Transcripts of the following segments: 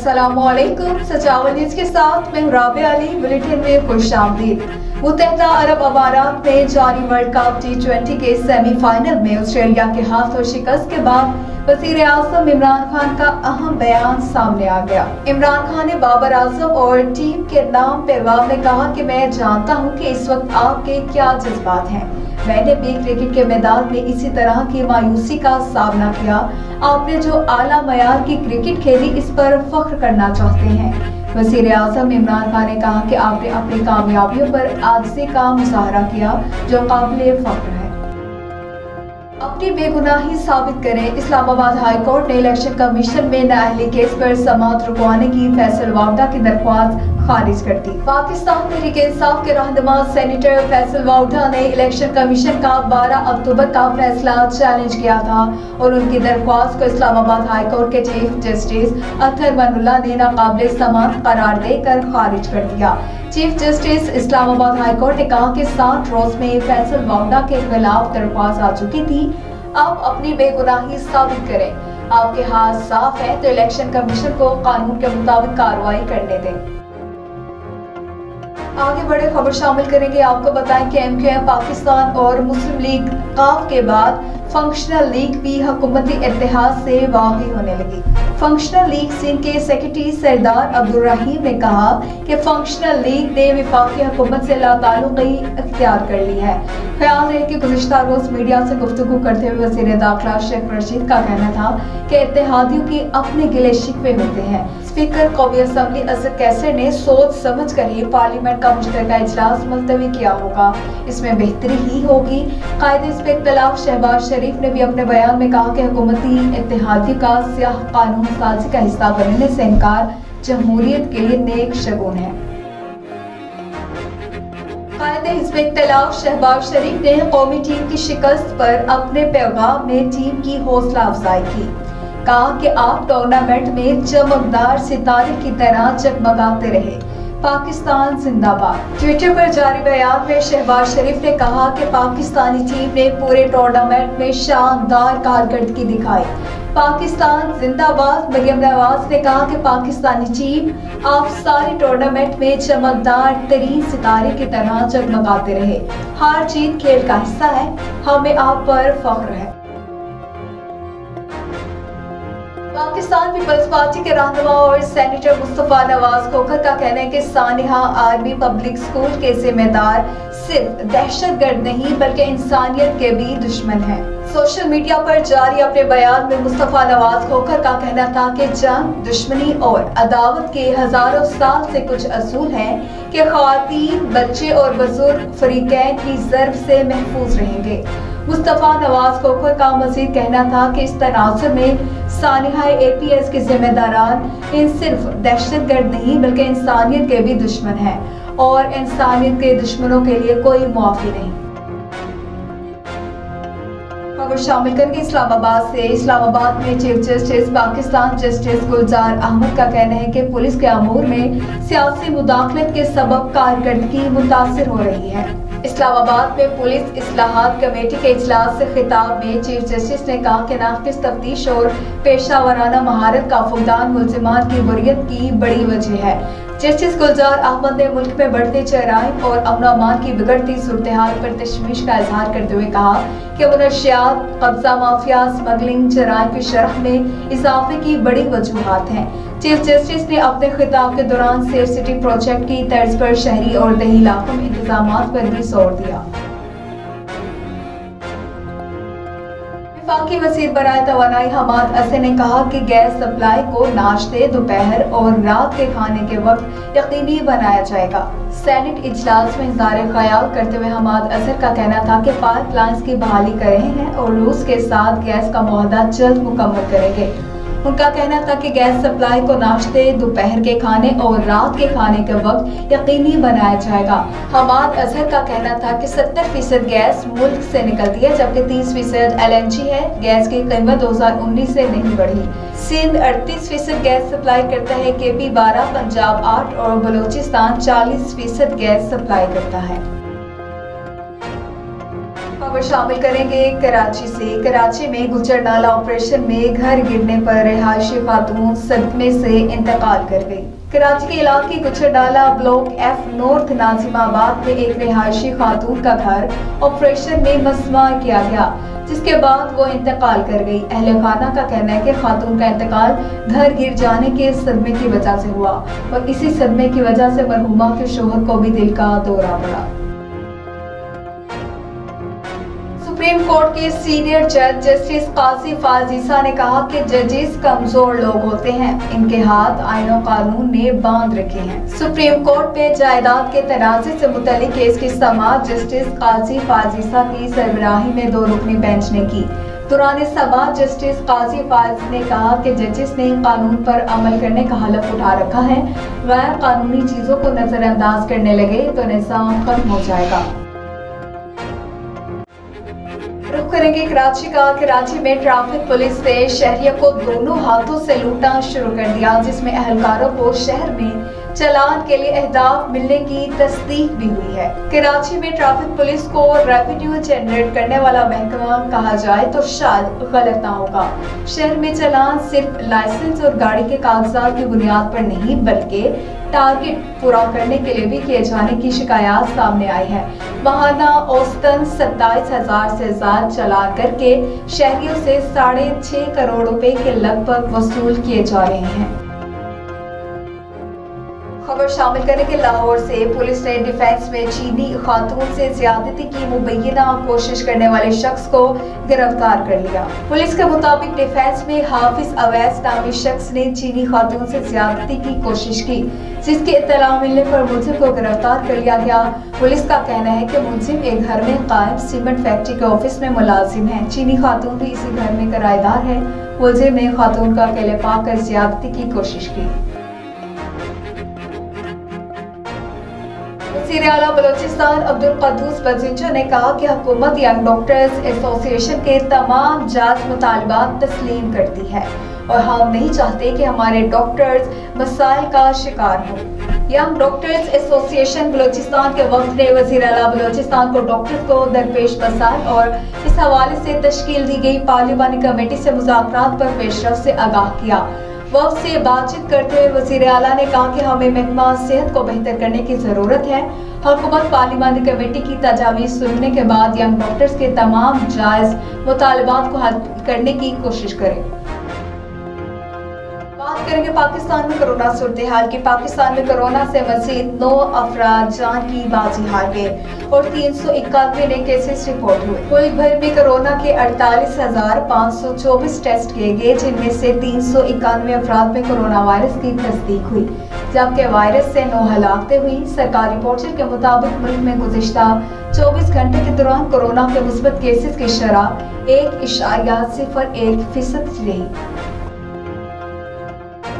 अस्सलामुअलैकुम। सजावल न्यूज के साथ मैं राबिया अली। बुलेटिन में खुशामदीद। मुत्तहिदा अरब अमारात में जारी वर्ल्ड कप T20 के सेमीफाइनल में ऑस्ट्रेलिया के हाथों शिकस्त के बाद वज़ीर आज़म इमरान खान का अहम बयान सामने आ गया। इमरान खान ने बाबर आजम और टीम के नाम पैगाम में कहा कि मैं जानता हूं कि इस वक्त आपके क्या जज्बात हैं। मैंने भी क्रिकेट के मैदान में इसी तरह की मायूसी का सामना किया। आपने जो आला मयार की क्रिकेट खेली, इस पर फख्र करना चाहते हैं। वज़ीर आज़म इमरान खान ने कहा कि आपने अपनी कामयाबियों पर आजिज़ी का मुजाहरा किया, जो काबिल फख्र है। अपनी बेगुनाही साबित करें। इस्लामाबाद हाई कोर्ट ने इलेक्शन कमीशन में नाअहली केस पर समाअत रुकवाने की फैसल वावडा की दरख्वास्त खारिज कर दी। पाकिस्तान तहरीक इंसाफ के रहनुमा सेनेटर फैसल वावडा ने इलेक्शन कमीशन का 12 अक्टूबर का फैसला चैलेंज किया था और उनकी दरख्वास्त को इस्लामाबाद हाई कोर्ट के चीफ जस्टिस अतहर मनुल्लाह ने नाकाबिल समाअत करार देकर खारिज कर दिया। Chief justice Islamabad high court ने कहा कि 60 रोज में फैसल वावडा के खिलाफ दरख्वास्त आ चुकी थी। आप अपनी बेगुनाही साबित करें। आपके हाथ साफ है तो इलेक्शन कमीशन को कानून के मुताबिक कार्रवाई करने दें। आगे बढ़े खबर शामिल करेंगे। आपको बताएं कि MQM पाकिस्तान और मुस्लिम लीग काफ के बाद फंक्शनल लीग भी हुकूमती इत्तेहाद से वाक़ई होने लगी। फंक्शनल लीग सिंध के सेक्रेटरी सरदार अब्दुल रहीम ने कहा कि फंक्शनल लीग ने वफाकी हुकूमत से लाताल्लुक़ी इख्तियार कर ली है। ख्याल है कि गुज़िश्ता रोज मीडिया से गुफ्तगू करते हुए वज़ीर दाखिला शेख रशीद का कहना था कि इत्तेहादियों की अपने गिले शिकवे होते हैं। स्पीकर कौमी असम्बली असद कैसर ने सोच समझ कर ही पार्लियामेंट का मुश्तरका इजलास मुलतवी किया होगा, इसमें बेहतरी ही होगी। कायदे इस पे इख्तिलाफ शहबाज शरीफ ने भी अपने बयान में कहा कि हुकूमती इत्तेहादियों का सियाह कानून साजी का हिस्सा बनने से इनकार जमहूरियत के लिए नेक शगुन है। कायदे हिज़्ब इख्तिलाफ शहबाज शरीफ ने कौमी टीम की शिकस्त पर अपने पैगाम में टीम की हौसला अफजाई की। कहा कि आप टूर्नामेंट में चमकदार सितारे की तरह जगमगाते रहे। पाकिस्तान जिंदाबाद। ट्विटर पर जारी बयान में शहबाज शरीफ ने कहा कि पाकिस्तानी टीम ने पूरे टूर्नामेंट में शानदार कारकर्दगी दिखाई। पाकिस्तान जिंदाबाद। मरियम नवाज ने कहा कि पाकिस्तानी टीम आप सारे टूर्नामेंट में चमकदार तरीन सितारे की तरह जगमगाते रहे। हार जीत खेल का हिस्सा है, हमें आप पर फख्र है। पाकिस्तान पीपल्स पार्टी के रहनुमा और सेनेटर मुस्तफा नवाज खोखर का कहना है कि सानिहा आर्मी पब्लिक स्कूल के जिम्मेदार सिर्फ दहशतगर्द नहीं बल्कि इंसानियत के भी दुश्मन हैं। सोशल मीडिया पर जारी अपने बयान में मुस्तफा नवाज खोखर का कहना था कि जंग, दुश्मनी और अदावत के हजारों साल से कुछ असूल हैं कि ख़वातीन, बच्चे और बुजुर्ग फरीकैन की ज़र्ब से महफूज रहेंगे। मुस्तफा नवाज खोखर का मजीद कहना था कि इस तनाज़ुर में सानिहा APS के जिम्मेदारान इन सिर्फ दहशतगर्द नहीं बल्कि इंसानियत के भी दुश्मन हैं और इंसानियत के दुश्मनों के लिए कोई मुआफ़ी नहीं। खबर शामिल करके इस्लामाबाद से। इस्लामाबाद में चीफ जस्टिस पाकिस्तान जस्टिस गुलजार अहमद का कहना है कि पुलिस के अमूर में सियासी मुदाखलत के सबब कारकर्दगी मुतासिर हो रही है। इस्लामाबाद में पुलिस इस्लाहात कमेटी के इजलास से खिताब में चीफ जस्टिस ने कहा कि नाक़िस तफ्तीश और पेशावराना महारत का फुकदान मुल्ज़िमान की बुरियत की बड़ी वजह है। जस्टिस गुलजार अहमद ने मुल्क में बढ़ते जराइम और अमन अमान की बिगड़ती सूरत हाल पर तशवीश का इजहार करते हुए कहा कि मुनशियात, कब्जा माफिया, स्मगलिंग, जराइम की शरह में इजाफे की बड़ी वजूहात हैं। चीफ जस्टिस ने अपने खिताब के दौरान सेफ सिटी प्रोजेक्ट की तर्ज पर शहरी और देही इलाकों में इंतजामात पर भी जोर दिया। वफाकी वज़ीर बराए तवानाई हमाद अज़हर ने कहा कि गैस सप्लाई को नाश्ते, दोपहर और रात के खाने के वक्त यकीनी बनाया जाएगा। सेनेट इजलास में इज़हार ख्याल करते हुए हमाद अज़हर का कहना था कि पाइपलाइंस की बहाली कर रहे हैं और रूस के साथ गैस का मुआहदा जल्द मुकम्मल करेंगे। उनका कहना था कि गैस सप्लाई को नाश्ते, दोपहर के खाने और रात के खाने के वक्त यकीनी बनाया जाएगा। हमाद अज़हर का कहना था कि 70% गैस मुल्क से निकलती है जबकि 30% LNG है। गैस की कीमत 2019 से नहीं बढ़ी। सिंध 38% गैस सप्लाई करता है, KP 12, पंजाब 8 और बलूचिस्तान 40% गैस सप्लाई करता है। खबर खबर शामिल करेंगे कराची से। कराची में गुजरनाला ऑपरेशन में घर गिरने पर रिहायशी खातून सदमे से इंतकाल कर गई। कराची के इलाके Gujranwala block F north Nazimabad में एक रिहायशी खातून का घर ऑपरेशन में मस्मार किया गया, जिसके बाद वो इंतकाल कर गई। अहले खाना का कहना है कि खातून का इंतकाल घर गिर जाने के सदमे की वजह से हुआ और इसी सदमे की वजह से मरहुमा के शोहर को भी दिल का दौरा पड़ा। सुप्रीम कोर्ट के सीनियर जज जस्टिस काजी फाजीसा ने कहा कि जजेस कमजोर लोग होते हैं, इनके हाथ आईन और कानून ने बांध रखे हैं। सुप्रीम कोर्ट में जायदाद के तनाज़े से मुतल्लिक केस की समाअत जस्टिस काजी फाजीसा की सरबराही में 2 रुकनी बेंच ने की। दौरान समाअत जस्टिस काजी फाज ने कहा कि जजेस ने कानून पर अमल करने का हलफ उठा रखा है। गैर कानूनी चीजों को नजरअंदाज करने लगे तो निज़ाम खत्म हो जाएगा। रुख करेंगे कराची का। कराची में ट्रैफिक पुलिस ने शहरियों को दोनों हाथों से लूटना शुरू कर दिया, जिसमें अहलकारों को शहर में चालान के लिए अहदाफ मिलने की तस्दीक भी हुई है। कराची में ट्रैफिक पुलिस को रेवेन्यू जनरेट करने वाला महकमा कहा जाए तो शायद गलत ना होगा। शहर में चालान सिर्फ लाइसेंस और गाड़ी के कागजात की बुनियाद पर नहीं बल्कि टारगेट पूरा करने के लिए भी किए जाने की शिकायत सामने आई है। माहाना औसतन 27,000 से ज्यादा चालान करके शहरियों से 6.5 करोड़ रुपए के लगभग वसूल किए जा रहे हैं। खबर शामिल करने के लाहौर से। पुलिस ने डिफेंस में चीनी खातून से ज्यादती की मुबैना कोशिश करने वाले शख्स को गिरफ्तार कर लिया। पुलिस के मुताबिक डिफेंस में हाफिज अवैस नामी शख्स ने चीनी खातून से ज्यादती की कोशिश की, जिसकी इत्तला मिलने पर मुलजिम को गिरफ्तार कर लिया गया। पुलिस का कहना है कि मुलजिम एक घर में कायम सीमेंट फैक्ट्री के ऑफिस में मुलाजिम है। चीनी खातून भी इसी घर में किराएदार है। मुलजिम ने खातून का अकेले पाकर ज्यादती की कोशिश की। वज़ीर आला बलोचिस्तान अब्दुल क़ुद्दूस बज़िंजो ने कहा कि हुकूमत यंग डॉक्टर्स एसोसिएशन के तमाम जायज़ मुतालबात तस्लीम करती है और हम नहीं चाहते कि हमारे डॉक्टर्स मसाइल का शिकार हों। यंग डॉक्टर्स एसोसिएशन बलोचिस्तान के वफ़द ने वज़ीर आला बलोचिस्तान को डॉक्टर्स को दरपेश मसाइल और इस हवाले से तश्कील दी गई पार्लिमानी कमेटी से मुज़ाकरात पर पेशरफ से आगाह किया। वफ़द से बातचीत करते हुए वज़ीर आला ने कहा कि हमें महकमा सेहत को बेहतर करने की ज़रूरत है। हुकूमत पार्लिमानी कमेटी की तजावीज़ सुनने के बाद यंग डॉक्टर्स के तमाम जायज़ मुतालबात को हल करने की कोशिश करें। बात करेंगे पाकिस्तान में कोरोना सूरत हाल की। पाकिस्तान में कोरोना से मजीद 9 अफराद जान की बाजी हार गए और 391 नए केसेस रिपोर्ट हुए। मुल्क भर में कोरोना के 48,524 टेस्ट किए गए, जिनमें से 391 अफराद में कोरोना वायरस की तस्दीक हुई, जबकि वायरस से 9 हलाकतें हुई। सरकारी पोर्टल के मुताबिक मुल्क में गुज़िश्ता 24 घंटे के दौरान कोरोना के मुस्बत केसेस की शरह 1.01% रही।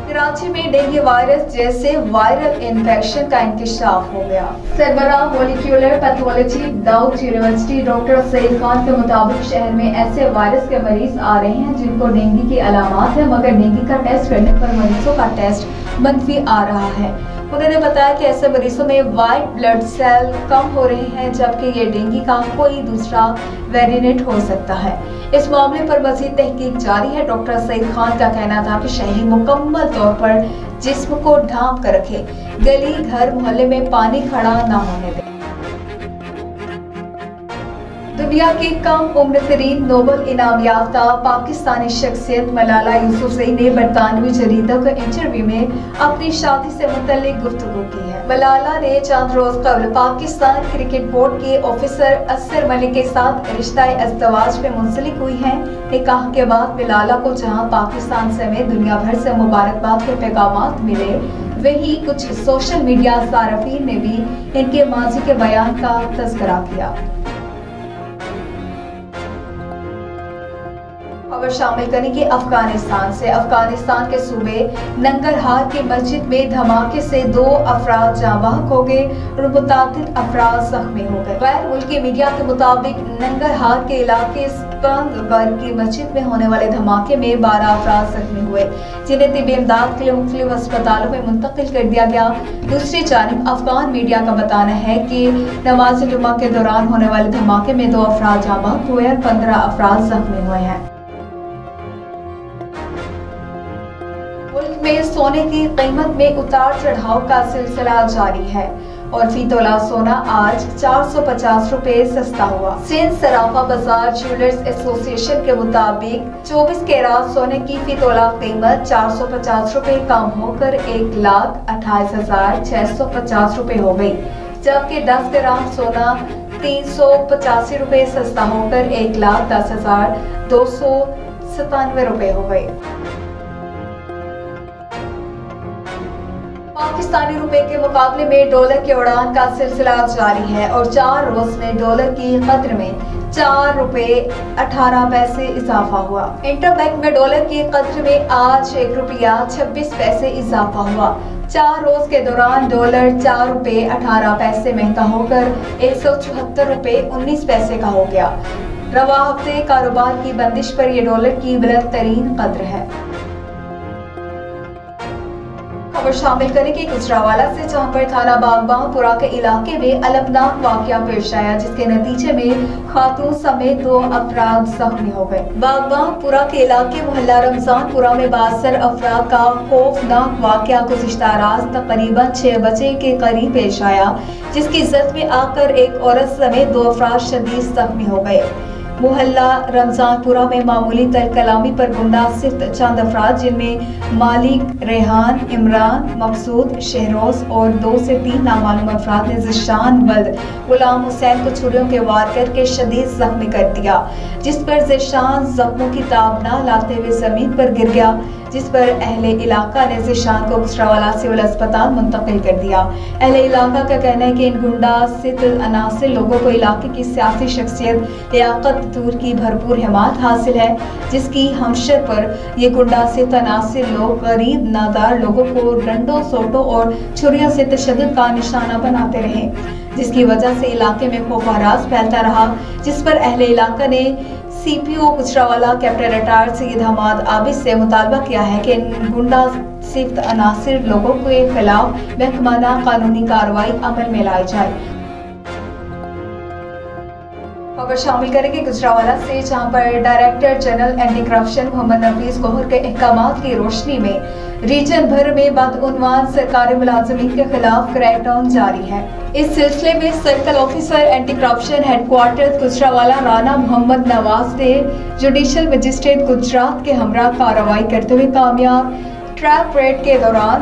कराची में डेंगू वायरस जैसे वायरल इन्फेक्शन का इंकशाफ हो गया। सरबराह molecular pathology Dawood University doctor Saeed Khan के मुताबिक शहर में ऐसे वायरस के मरीज आ रहे हैं जिनको डेंगू की अलामात है, मगर डेंगू का टेस्ट करने पर मरीजों का टेस्ट मंफी आ रहा है। उन्होंने बताया कि ऐसे मरीजों में वाइट ब्लड सेल कम हो रहे हैं, जबकि ये डेंगू का कोई दूसरा वेरिएंट हो सकता है। इस मामले पर मजीद तहकीक जारी है। डॉक्टर सईद खान का कहना था कि शहरी मुकम्मल तौर पर जिस्म को ढांप कर रखे, गली घर मोहल्ले में पानी खड़ा न होने दें। दुनिया की कम उम्र तरीन नोबल इनाम याफ्ता पाकिस्तानी शख्सियत मलाला यूसुफजई ने बरतानवी जरीदा के इंटरव्यू में अपनी शादी से मुतल्लिक गुफ्तगू की है। मलाला ने चंद रोज कबल पाकिस्तान क्रिकेट बोर्ड के ऑफिसर असर मलिक के साथ रिश्ता अज़दवाज में मुंसलिक हुई हैं। निकाह के बाद मलाला को जहां पाकिस्तान समेत दुनिया भर से मुबारकबाद के पैगाम मिले, वहीं कुछ सोशल मीडिया सारफीन ने भी इनके माजी के बयान का तज़किरा किया। खबर शामिल करेंगे अफगानिस्तान से। अफगानिस्तान के सूबे नंगरहार की मस्जिद में धमाके से 2 अफराद जाँ बहक हो गए और मुतादिद अफराद जख्मी हो गए। गैर मुल्की मीडिया के मुताबिक नंगरहार के इलाके बंद वर्ग की मस्जिद में होने वाले धमाके में 12 अफराद जख्मी हुए, जिन्हें तिब्बी इमदाद के लिए मुख्तलिफ अस्पतालों में मुंतकिल कर दिया गया। दूसरी जानिब अफगान मीडिया का बताना है कि नमाज जुमा के दौरान होने वाले धमाके में 2 अफराद जाँ बहक हुए और 15 अफराद जख्मी हुए हैं। मुल्क में सोने की कीमत में उतार चढ़ाव का सिलसिला जारी है और फी तोला सोना आज 450 रुपए सस्ता हुआ। सिंध सराफा बाजार ज्वेलर्स एसोसिएशन के मुताबिक 24 कैरात सोने की फी तोला कीमत 450 रुपए कम होकर 1,28,650 रुपए हो गई, जबकि 10 ग्राम सोना 385 रुपए सस्ता होकर 1,10,297 रुपए हो गई। पाकिस्तानी रुपए के मुकाबले में डॉलर की उड़ान का सिलसिला जारी है और 4 रोज में डॉलर की कद्र में 4 रुपए 18 पैसे इजाफा हुआ। इंटरबैंक में डॉलर की कद्र में आज 1 रुपया 26 पैसे इजाफा हुआ। 4 रोज के दौरान डॉलर 4 रुपए 18 पैसे महंगा होकर 174 रुपए 19 पैसे का हो गया। रवा हफ्ते कारोबार की बंदिश पर यह डॉलर की बुलंद तरीन कद्र है। खबर शामिल करेंगे गुजरावाला से, जहां पर थाना बागबानपुरा के इलाके में अलमनाक वाकया पेश आया, जिसके नतीजे में खातून समेत 2 अफराद जख्मी हो गए। बागबानपुरा के इलाके मोहल्ला रमजानपुरा में 72 अफराद का खौफनाक वाकया गुज़िश्ता रात तकरीबन 6 बजे के करीब पेश आया, जिसकी जद में आकर एक औरत समेत 2 अफराद शदीद जख्मी हो गए। मोहल्ला रमजानपुरा में मामूली तरकलामी पर गुंडा सिर्फ चंद अफराद, जिनमें मालिक, रेहान, इमरान, मकसूद, शहरोज और 2 से 3 नामालूम अफराद ने ज़िशान वल्द गुलाम हुसैन को छुरियों के वार करके शदीद जख्मी कर दिया, जिस पर ज़िशान जख्मों की ताब न लाते हुए जमीन पर गिर गया, जिस पर अहले इलाका ने ज़िशान को गुजरावाला सिविल अस्पताल मुंतकिल कर दिया। अहले इलाका का कहना है कि इन गुंडा सित अनासिर लोगों को इलाके की सियासी शख्सियत लियाकत दूर की भरपूर हिमायत हासिल है, जिसकी हमशर पर ये गुंडा सित अनासिर लोग गरीब नादार लोगों को डंडों, सोटों और छुरियों से तशद्दुद का निशाना बनाते रहे, जिसकी वजह से इलाके में खौफ-ओ-हरास फैलता रहा, जिस पर अहले इलाका ने CPO Gujranwala captain retired Syed Hammad Abid से मुतालबा किया है कि इन गुंडा सिफ्त अनासिर लोगों के खिलाफ महकमाना कानूनी कार्रवाई अमल में लाई जाए। खबर शामिल करेंगे गुजरावाला से, जहां पर director general anti corruption Mohammad Nafees Gohar के अहकामात की रोशनी में रीजन भर में बदउनवान सरकारी मुलाजिमीन के खिलाफ क्रैकडाउन जारी है। इस सिलसिले में circle officer anti corruption headquarter Gujranwala Rana Mohammad Nawaz ने जुडिशल मजिस्ट्रेट गुजरात के हमरा कार्रवाई करते हुए कामयाब ट्रैप रेड के दौरान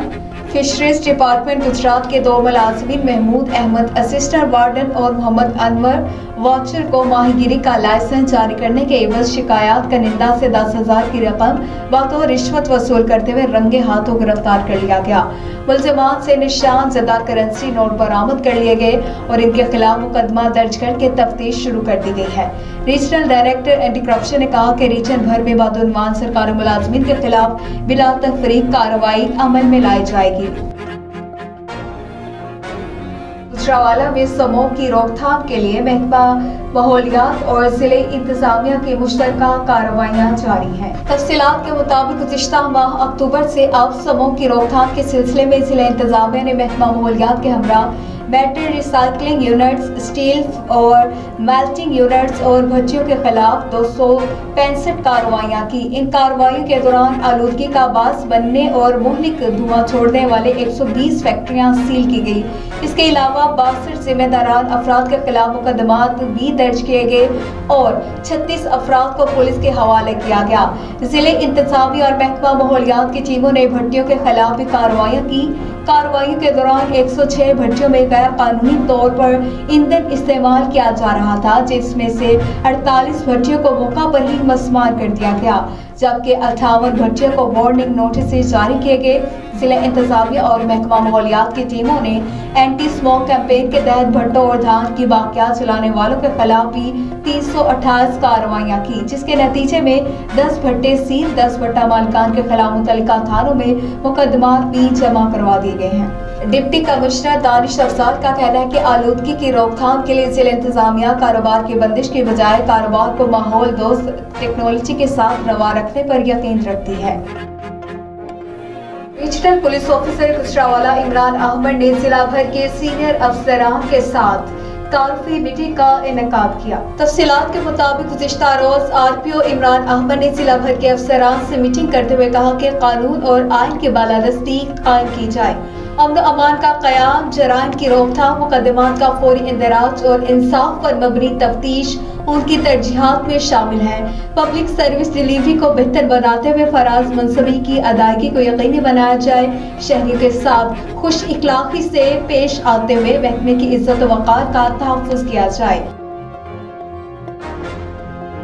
फिशरीज डिपार्टमेंट गुजरात के 2 मुलाजिमीन महमूद अहमद असिस्टेंट वार्डन और मोहम्मद अनवर वॉचर को माहीगिरी का लाइसेंस जारी करने के एवज शिकायत करनिंदा से 10,000 की रकम बतौर रिश्वत वसूल करते हुए रंगे हाथों गिरफ्तार कर लिया गया। मुलजमान से निशान ज़दा करेंसी नोट बरामद कर लिए गए और इनके खिलाफ मुकदमा दर्ज करके तफ्तीश शुरू कर दी गई है। रीजनल डायरेक्टर एंटी करप्शन ने कहा कि रीजन भर में बदउनवान सरकारी मुलाजिमीन के खिलाफ बिला तफरीक कार्रवाई अमल में लाई जाएगी। गुजरावाला में समूह की रोकथाम के लिए महकमा माहौलियात और जिले इंतजामिया की मुश्तरका कार्रवाइयाँ जारी हैं। तफसीलात के मुताबिक गुज़िश्ता माह अक्टूबर से अब समूह की रोकथाम के सिलसिले में जिले इंतजामिया ने महकमा माहौलियात के हमरा बैटरी रिसाइकलिंग यूनिट्स, स्टील और मेल्टिंग यूनिट्स और भट्टियों के खिलाफ 265 कार्रवाइयाँ की। इन कार्रवाइयों के दौरान आलूदगी का बास बनने और मुहलिक धुआं छोड़ने वाले 120 फैक्ट्रियाँ सील की गई। इसके अलावा 62 जिम्मेदारान अफराद के खिलाफ मुकदमात भी दर्ज किए गए और 36 अफराद को पुलिस के हवाले किया गया। जिले इंतजामी और महकमा माहौलियात की टीमों ने भट्टियों के खिलाफ भी कार्रवाइयाँ की। कार्रवाइयों के दौरान 106 भट्टियों में गैर कानूनी तौर पर ईंधन इस्तेमाल किया जा रहा था, जिसमें से 48 भट्टियों को मौका पर ही मस्मार कर दिया गया, जबकि 58 भट्टियों को वार्निंग नोटिस जारी किए गए। जिला इंतजामिया और महकमा माहौलियात की टीमों ने एंटी स्मोक कैंपेन के तहत भट्टों और धान की बाकियात चलाने वालों के खिलाफ भी 328 कार्रवाइयाँ की, जिसके नतीजे में 10 भट्टे सील, 10 भट्टा मालिकान के खिलाफ मुतल्लिका थानों में मुकदमात भी जमा करवा दिए गए हैं। डिप्टी कमिश्नर दानिश अफसार का कहना है कि आलूदगी की रोकथाम के लिए जिला इंतजामिया कारोबार की बंदिश की बजाय कारोबार को माहौल दोस्त टेक्नोलॉजी के साथ रवा रखने पर यकीन रखती है। Regional police officer Gujranwala Imran Ahmed ने जिला भर के सीनियर अफसरान के साथ तारुफी मीटिंग का इनेकाद किया। तफसीलात के मुताबिक गुज़िश्ता रोज आरपीओ इमरान अहमद ने जिला भर के अफसरान से मीटिंग करते हुए कहा कि कानून और आइन की बालादस्ती कायम की जाए, अमन अमान का क़याम, जराइम की रोकथाम, मुकदमात का फौरी इंदराज और इंसाफ पर मबनी तफ्तीश उनकी तरजीहात में शामिल है। पब्लिक सर्विस डिलीवरी को बेहतर बनाते हुए फराज मनसबी की अदायगी को यकीनी बनाया जाए, शहरियों के साथ खुश इखलाकी से पेश आते हुए महकमे की इज्जत व वक़ार का तहफ़्फ़ुज़ किया जाए।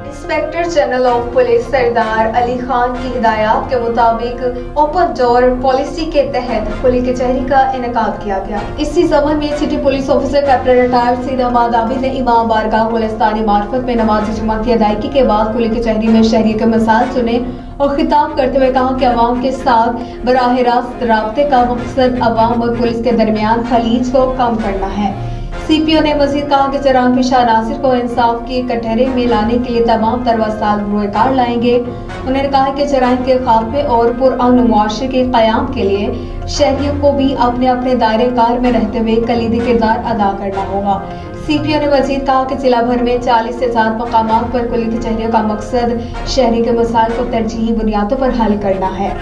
इंस्पेक्टर जनरल ऑफ पुलिस सरदार अली खान की हिदायत के मुताबिक ओपन डोर पॉलिसी के तहत कुली कचहरी का इनेकाद किया गया। इसी ज़मन में city police officer captain retired Saeed Ahmed Abid ने इमाम बारगाह गुलिस्तानी मार्फत में नमाज जुमा की अदायगी के बाद कुली कचहरी में शहरियों के मसाइल सुने और खिताब करते हुए कहा कि अवाम के साथ बराह रास्त राब्ते का मकसद अवाम और पुलिस के दरमियान खलीज को कम करना है। सीपीओ ने मजीद कहा कि जराइम पेशा नासिर को इंसाफ के कटहरे में लाने के लिए तमाम तर वसाइल रोएकार लाएंगे। उन्होंने कहा कि जराइम के खात्मे और पुरअमन मुआशरे के क़याम के लिए शहरियों को भी अपने अपने दायरे कार में रहते हुए कलीदी किरदार अदा करना होगा। सीपीओ ने मजीद कहा कि जिला भर में 40 से ज़्यादा मकामात पर कुली कचहरियों का मकसद शहरी के मसाइल को तरजीही बुनियादों पर हल करना है।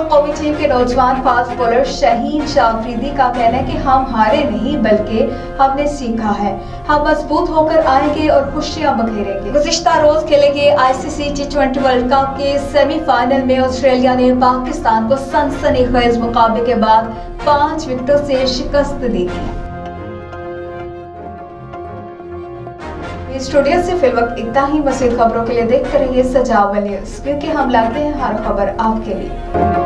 कौमी टीम के नौजवान फास्ट बॉलर शाहीन शाफरीदी का कहना है कि हम हारे नहीं बल्कि हमने सीखा है, हम मजबूत होकर आएंगे और खुशियां बखेरेंगे। गुज़िश्ता रोज खेले गए आईसीसी T20 वर्ल्ड कप के सेमीफाइनल में ऑस्ट्रेलिया ने पाकिस्तान को सनसनीखेज मुकाबले के बाद 5 विकेटों से शिकस्त दी थी। स्टूडियो से फिलवक्त इतना ही। मज़ीद खबरों के लिए देखते रहिए सजावल न्यूज़, क्योंकि हम लाते हैं हर खबर आपके लिए।